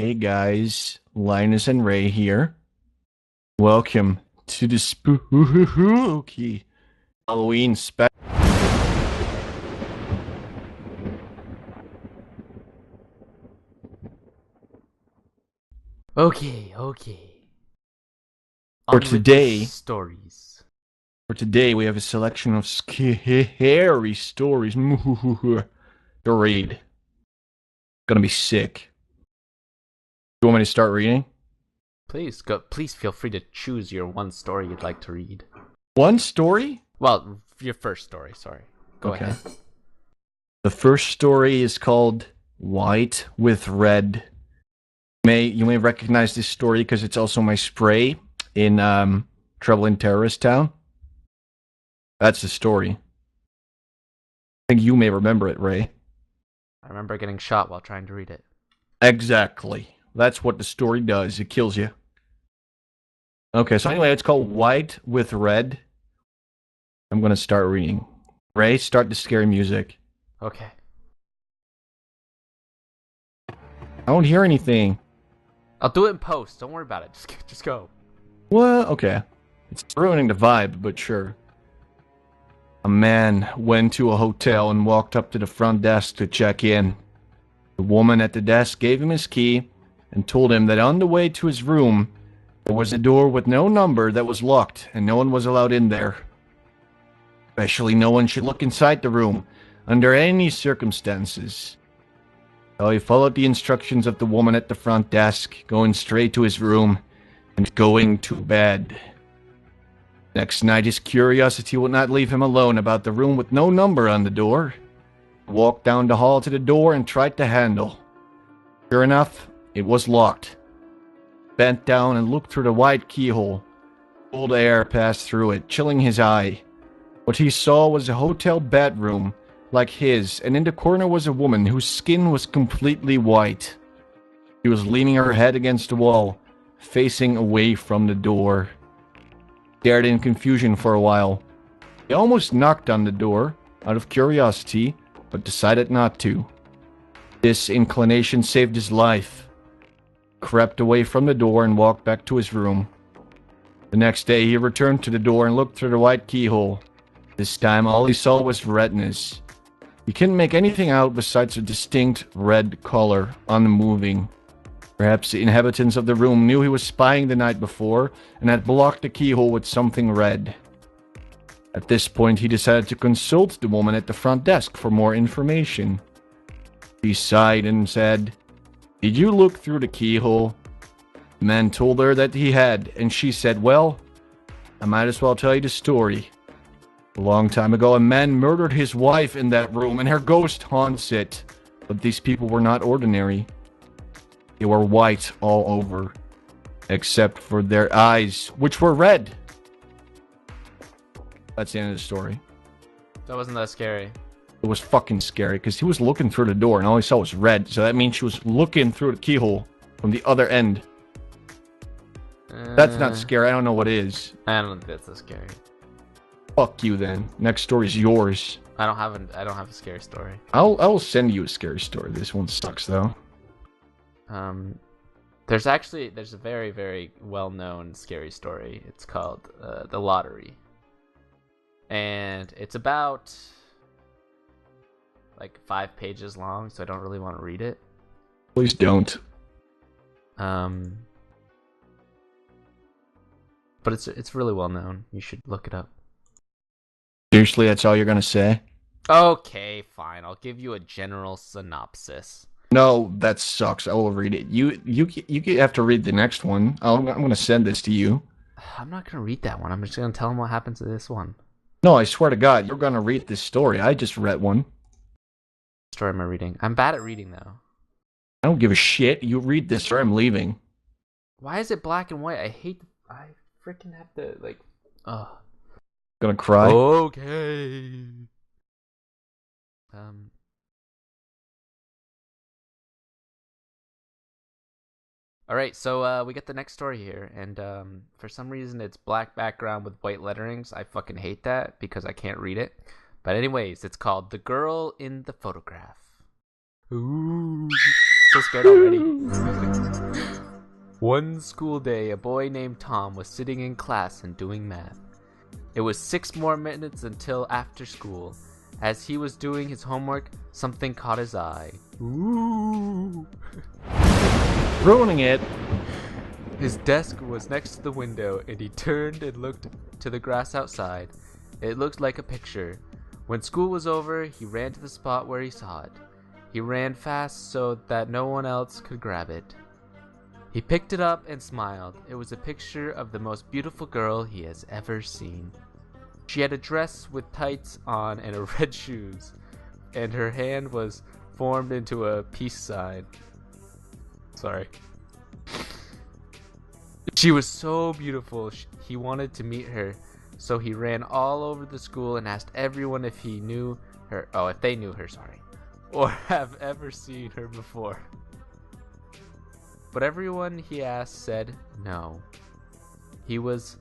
Hey guys, Linus and Ray here. Welcome to the SpooOOooky Halloween special. Okay. For On with the today, stories. we have a selection of scary stories to read. Gonna be sick. You want me to start reading? Please go. Please feel free to choose your one story you'd like to read. One story? Well, your first story. Sorry. Go ahead. The first story is called White with Red. You may recognize this story because it's also my spray in Trouble in Terrorist Town. That's the story. I think you may remember it, Ray. I remember getting shot while trying to read it. Exactly. That's what the story does. It kills you. Okay, so anyway, it's called White with Red. I'm going to start reading. Ray, start the scary music. Okay. I don't hear anything. I'll do it in post. Don't worry about it. Just go. What? Okay. It's ruining the vibe, but sure. A man went to a hotel and walked up to the front desk to check in. The woman at the desk gave him his key and told him that on the way to his room, there was a door with no number that was locked and no one was allowed in there. Especially no one should look inside the room under any circumstances. So he followed the instructions of the woman at the front desk, going straight to his room and going to bed. Next night, his curiosity would not leave him alone about the room with no number on the door. He walked down the hall to the door and tried the handle. Sure enough, it was locked. He bent down and looked through the wide keyhole. Cold air passed through it, chilling his eye. What he saw was a hotel bedroom like his, and in the corner was a woman whose skin was completely white. She was leaning her head against the wall, facing away from the door. He stared in confusion for a while. He almost knocked on the door, out of curiosity, but decided not to. This inclination saved his life. He crept away from the door and walked back to his room. The next day, he returned to the door and looked through the white keyhole. This time, all he saw was redness. He couldn't make anything out besides a distinct red color unmoving. Perhaps the inhabitants of the room knew he was spying the night before and had blocked the keyhole with something red. At this point, he decided to consult the woman at the front desk for more information. She sighed and said, "Did you look through the keyhole?" The man told her that he had, and she said, "Well, I might as well tell you the story. A long time ago, a man murdered his wife in that room, and her ghost haunts it. But these people were not ordinary. They were white all over, except for their eyes, which were red." That's the end of the story. That wasn't that scary. It was fucking scary, because he was looking through the door, and all he saw was red, so that means she was looking through the keyhole from the other end. That's not scary. I don't know what is. I don't think that's so scary. Fuck you, then. Next story is yours. I don't have a scary story. I'll send you a scary story. This one sucks, though. There's a very, very well-known scary story. It's called The Lottery. And it's about like 5 pages long, so I don't really want to read it. Please don't. But it's really well known. You should look it up. Seriously, that's all you're gonna say? Okay, fine. I'll give you a general synopsis. No, that sucks. I will read it. You have to read the next one. I'm gonna send this to you. I'm not gonna read that one. I'm just gonna tell him what happened to this one. No, I swear to God, you're gonna read this story. I just read one. What story am I reading? I'm bad at reading though. I don't give a shit. You read this or I'm leaving. Why is it black and white? I freaking have to like. Ugh. Gonna cry? Okay. Alright, so we get the next story here, and for some reason it's black background with white letterings. I fucking hate that because I can't read it. But anyways, it's called The Girl in the Photograph. Ooh. So scared already. One school day, a boy named Tom was sitting in class and doing math. It was 6 more minutes until after school. As he was doing his homework, something caught his eye. Ooh! Ruining it. His desk was next to the window, and he turned and looked to the grass outside. It looked like a picture. When school was over, he ran to the spot where he saw it. He ran fast so that no one else could grab it. He picked it up and smiled. It was a picture of the most beautiful girl he has ever seen. She had a dress with tights on and red shoes, and her hand was formed into a peace sign. Sorry. She was so beautiful, he wanted to meet her, so he ran all over the school and asked everyone if he knew her, if they knew her, or have ever seen her before. But everyone he asked said no. He was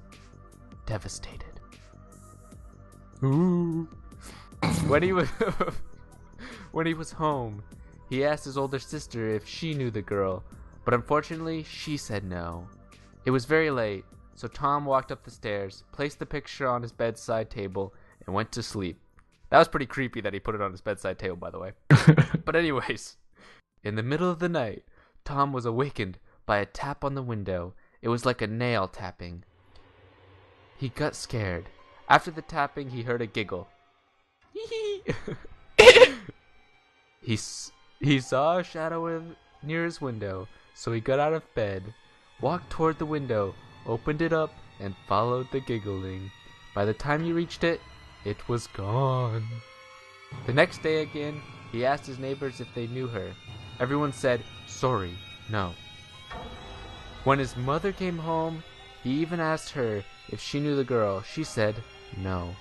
devastated. Ooh. When he was home, he asked his older sister if she knew the girl, but unfortunately, she said no. It was very late, so Tom walked up the stairs, placed the picture on his bedside table, and went to sleep. That was pretty creepy that he put it on his bedside table, by the way. But anyways, in the middle of the night, Tom was awakened by a tap on the window. It was like a nail tapping. He got scared. After the tapping, he heard a giggle. He saw a shadow near his window, so he got out of bed, walked toward the window, opened it up, and followed the giggling. By the time he reached it, it was gone. The next day again, he asked his neighbors if they knew her. Everyone said, sorry, no. When his mother came home, he even asked her if she knew the girl. She said no.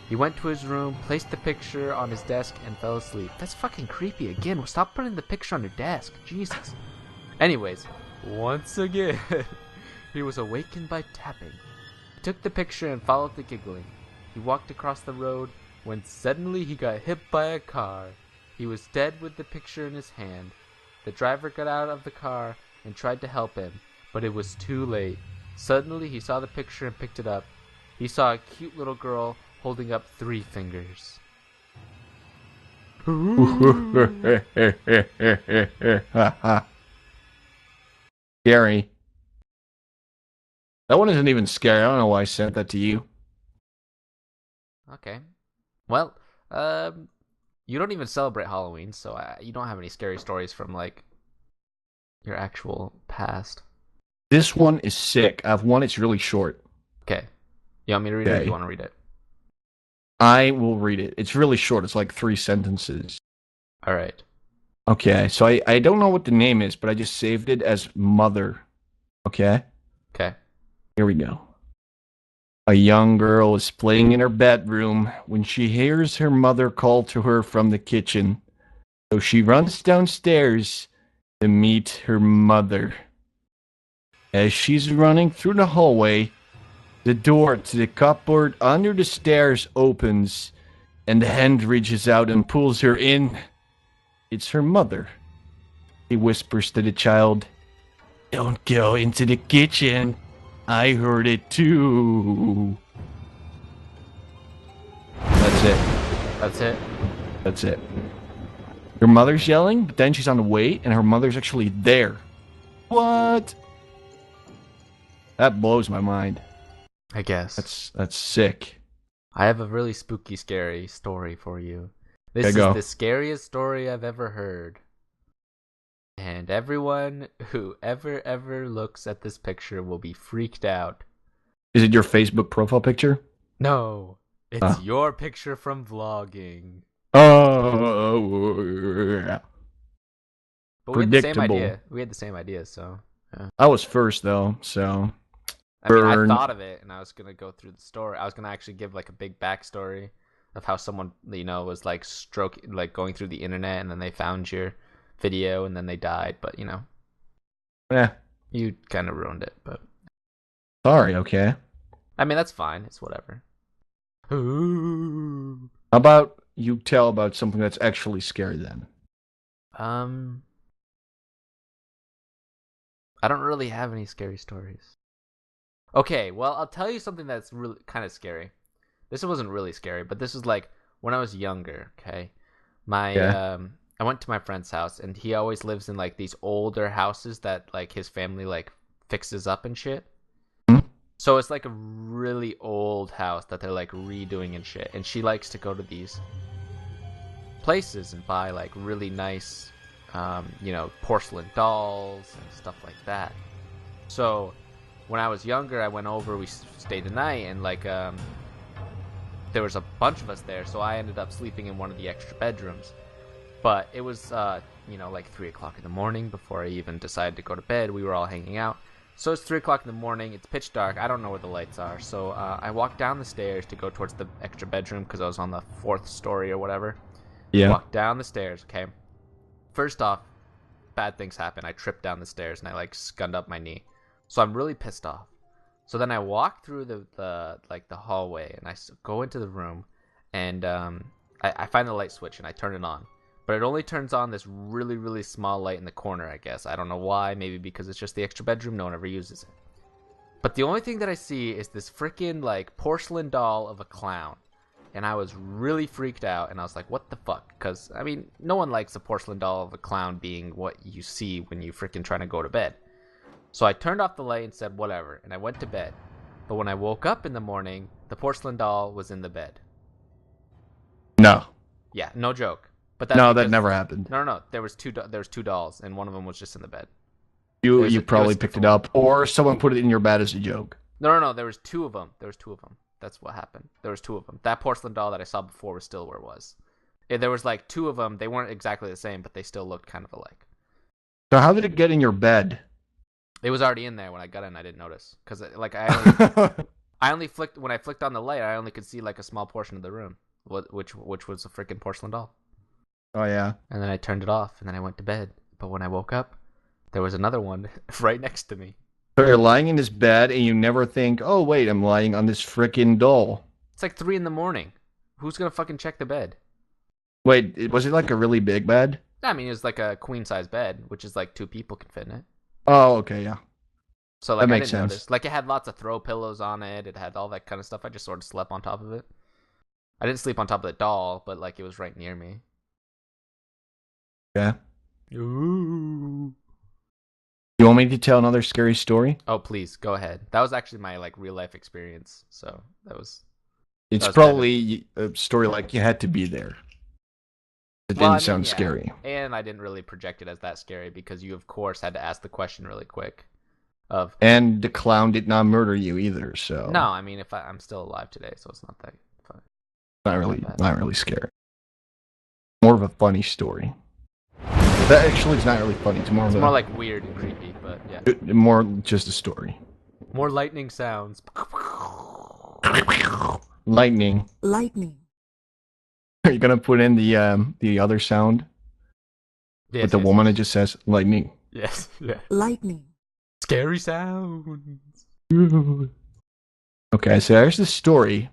He went to his room, placed the picture on his desk, and fell asleep. That's fucking creepy again. Stop putting the picture on your desk. Jesus. Anyways, once again, he was awakened by tapping. He took the picture and followed the giggling. He walked across the road when suddenly he got hit by a car. He was dead with the picture in his hand. The driver got out of the car and tried to help him, but it was too late. Suddenly he saw the picture and picked it up. He saw a cute little girl holding up 3 fingers. Scary. That one isn't even scary. I don't know why I sent that to you. Okay. Well, you don't even celebrate Halloween, so you don't have any scary stories from, like, your actual past. This one is sick. I have one. It's really short. Okay. You want me to read it or you want to read it? I will read it. It's really short. It's like 3 sentences. All right. Okay, so I don't know what the name is, but I just saved it as Mother. Okay? Okay. Here we go. A young girl is playing in her bedroom when she hears her mother call to her from the kitchen. So she runs downstairs to meet her mother. As she's running through the hallway, the door to the cupboard under the stairs opens, and the hand reaches out and pulls her in. It's her mother. He whispers to the child, "Don't go into the kitchen. I heard it too." That's it. That's it? That's it. Her mother's yelling, but then she's on the way, and her mother's actually there. What? That blows my mind. I guess. That's sick. I have a really spooky, scary story for you. This is go. the scariest story I've ever heard. And everyone who ever looks at this picture will be freaked out. Is it your Facebook profile picture? No, it's your picture from vlogging. Oh, But we had the same idea. We had the same idea, so. Yeah. I was first though, so. I mean, I thought of it, and I was gonna go through the story. I was gonna actually give like a big backstory of how someone, was like going through the internet, and then they found your video, and then they died. But yeah, you kind of ruined it. But sorry. Okay. I mean, that's fine. It's whatever. Ooh. How about you tell about something that's actually scary then? I don't really have any scary stories. Okay, well, I'll tell you something that's really kind of scary. This wasn't really scary, but this was like when I was younger, okay? Yeah. I went to my friend's house, and he always lives in like these older houses that like his family like fixes up and shit. Hmm? So it's like a really old house that they're like redoing and shit. And she likes to go to these places and buy like really nice, porcelain dolls and stuff like that. So when I was younger, I went over, we stayed the night, and like there was a bunch of us there, so I ended up sleeping in one of the extra bedrooms. But it was like 3 o'clock in the morning before I even decided to go to bed. We were all hanging out. So it's 3 o'clock in the morning, it's pitch dark, I don't know where the lights are. So I walked down the stairs to go towards the extra bedroom because I was on the 4th story or whatever. Yeah. Walked down the stairs, okay? First off, bad things happen. I tripped down the stairs and I like scunned up my knee. So I'm really pissed off. So then I walk through the hallway and I go into the room, and I find the light switch and I turn it on. But it only turns on this really, really small light in the corner, I guess. I don't know why. Maybe because it's just the extra bedroom. No one ever uses it. But the only thing that I see is this freaking, like, porcelain doll of a clown. And I was really freaked out. And I was like, what the fuck? Because, I mean, no one likes a porcelain doll of a clown being what you see when you freaking trying to go to bed. So I turned off the light and said, whatever. And I went to bed. But when I woke up in the morning, the porcelain doll was in the bed. No. Yeah, no joke. But that's No, because, that never happened. No. There was two dolls, and one of them was just in the bed. You probably picked it up, or someone put it in your bed as a joke. No. There was two of them. That's what happened. There was two of them. That porcelain doll that I saw before was still where it was. There was like two of them. They weren't exactly the same, but they still looked kind of alike. So how did it get in your bed? It was already in there when I got in. I didn't notice because like I only flicked when I flicked on the light. I only could see like a small portion of the room, which was a freaking porcelain doll. Oh, yeah. And then I turned it off, and then I went to bed. But when I woke up, there was another one right next to me. So you're lying in this bed, and you never think, oh, wait, I'm lying on this frickin' doll. It's like 3 a.m. Who's going to fucking check the bed? Wait, was it like a really big bed? I mean, it was like a queen-size bed, which is like 2 people can fit in it. Oh, okay, yeah. So like that I makes didn't sense. notice. Like it had lots of throw pillows on it. It had all that kind of stuff. I just sort of slept on top of it. I didn't sleep on top of the doll, but like it was right near me. Yeah. Ooh. You want me to tell another scary story? Oh, please go ahead. That was actually my like real life experience. So It's was probably a story like you had to be there. It didn't sound yeah. scary. And I didn't really project it as that scary because you, of course, had to ask the question really quick. And the clown did not murder you either, so No, I mean, if I'm still alive today, so it's not that fun. not really scary. More of a funny story. That actually is not really funny. It's more like weird and creepy, but yeah. More just a story. More lightning sounds. Lightning. Are you gonna put in the other sound? Yes, with the woman, it just says lightning. Yes. Yeah. Lightning. Scary sounds. Okay, so there's this story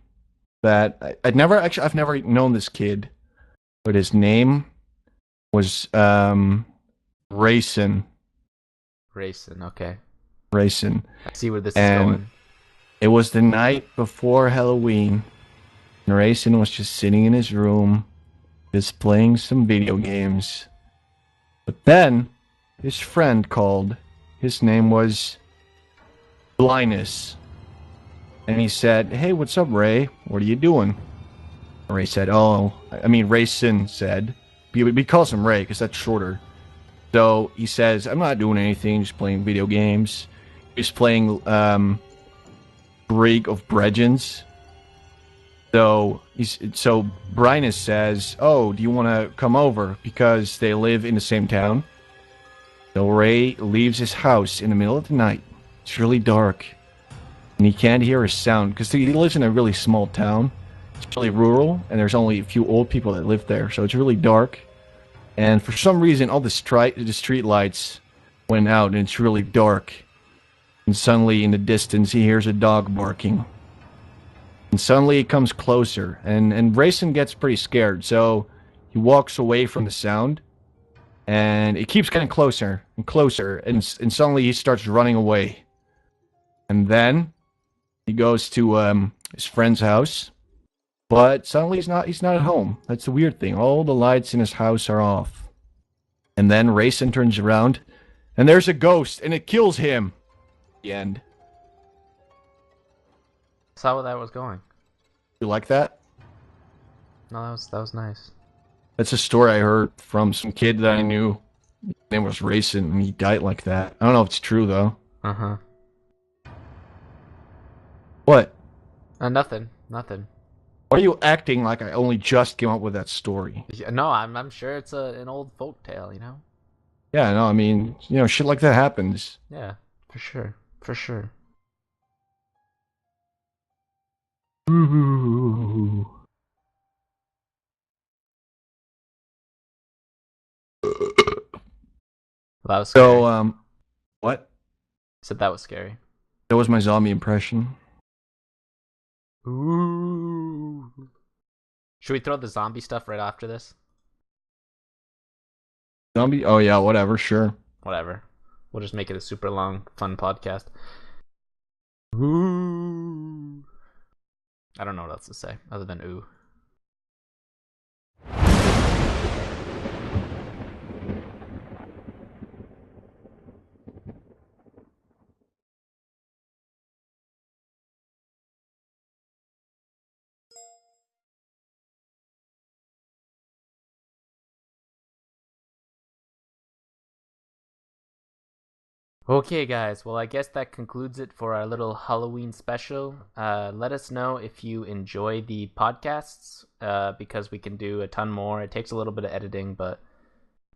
that I've never known this kid, but his name was Rayson. Okay. Rayson. I see where this is going. It was the night before Halloween. And Rayson was just sitting in his room, just playing some video games. But then, his friend called. His name was Linus. And he said, hey, what's up, Ray? What are you doing? Rayson said. He calls him Ray, because that's shorter. So, he says, I'm not doing anything, just playing video games. He's playing, Brig of Bregins. So Brinus says, oh, do you want to come over? Because they live in the same town. So Ray leaves his house in the middle of the night. It's really dark. And he can't hear a sound. Because he lives in a really small town. It's really rural. And there's only a few old people that live there. So it's really dark. And for some reason, all the street lights went out. And it's really dark. And suddenly, in the distance, he hears a dog barking. And suddenly it comes closer, and Rayson gets pretty scared, so he walks away from the sound. and it keeps getting closer and closer, and suddenly he starts running away. And then he goes to his friend's house, but suddenly he's not at home. That's the weird thing. All the lights in his house are off. And then Rayson turns around, and there's a ghost, and it kills him. The end. Saw where that was going. You like that? No, that was nice. That's a story I heard from some kid that I knew. His name was Rayson, and he died like that. I don't know if it's true, though. Uh-huh. What? Nothing. Why are you acting like I only just came up with that story? Yeah, no, I'm sure it's an old folk tale, you know? Yeah, no, I mean, shit like that happens. Yeah, for sure. Ooh. That was scary. So, what? Said that was scary. That was my zombie impression. Ooh. Should we throw the zombie stuff right after this? Zombie? Oh, yeah, whatever, sure. Whatever. We'll just make it a super long, fun podcast. Ooh. I don't know what else to say other than ooh. Okay, guys. Well, I guess that concludes it for our little Halloween special. Let us know if you enjoy the podcasts, because we can do a ton more. It takes a little bit of editing, but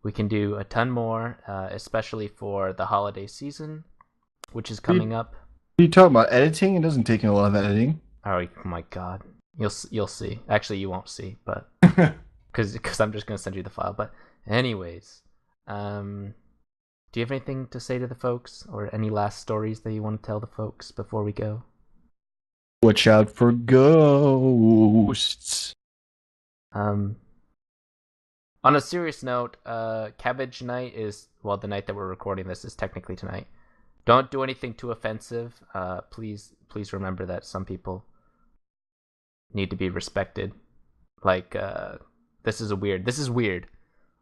we can do a ton more, especially for the holiday season, which is coming up. What are you talking about? Editing? It doesn't take a lot of editing. Oh my god. You'll see. Actually, you won't see, but because I'm just gonna send you the file. But anyways, do you have anything to say to the folks, or any last stories that you want to tell the folks before we go? Watch out for ghosts. On a serious note, Cabbage Night is, well, the night that we're recording this is technically tonight. Don't do anything too offensive. Please remember that some people need to be respected. Like, this is weird.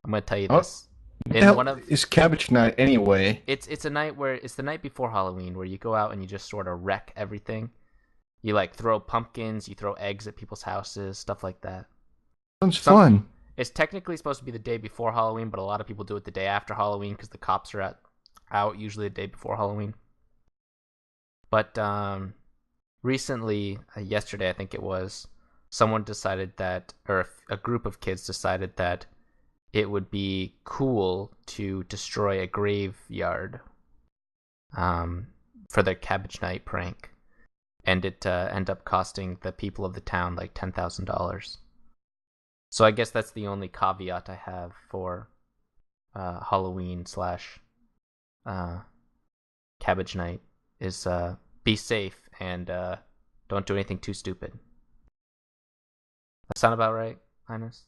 I'm gonna tell you this. It's Cabbage Night anyway. It's a night where it's the night before Halloween, where you go out and you just sort of wreck everything. You like throw pumpkins, you throw eggs at people's houses, stuff like that. Sounds fun. It's technically supposed to be the day before Halloween, but a lot of people do it the day after Halloween because the cops are out usually the day before Halloween. But recently, yesterday I think it was, someone decided that, or a group of kids decided that it would be cool to destroy a graveyard for their Cabbage Night prank. And it ended up costing the people of the town like $10,000. So I guess that's the only caveat I have for Halloween / Cabbage Night is be safe and don't do anything too stupid. That sound about right, Linus?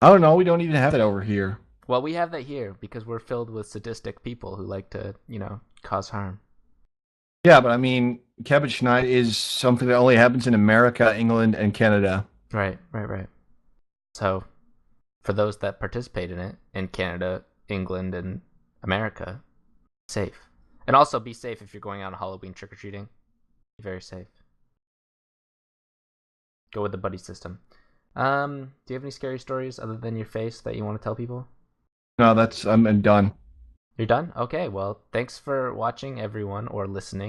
I don't know. We don't even have it over here. Well, we have that here because we're filled with sadistic people who like to, cause harm. Yeah, but I mean, Cabbage Night is something that only happens in America, England, and Canada. Right. So, for those that participate in it, in Canada, England, and America, safe. And also be safe if you're going out on Halloween trick-or-treating. Be very safe. Go with the buddy system. Do you have any scary stories other than your face that you want to tell people? No, I'm done. You're done? Okay, well, thanks for watching, everyone, or listening.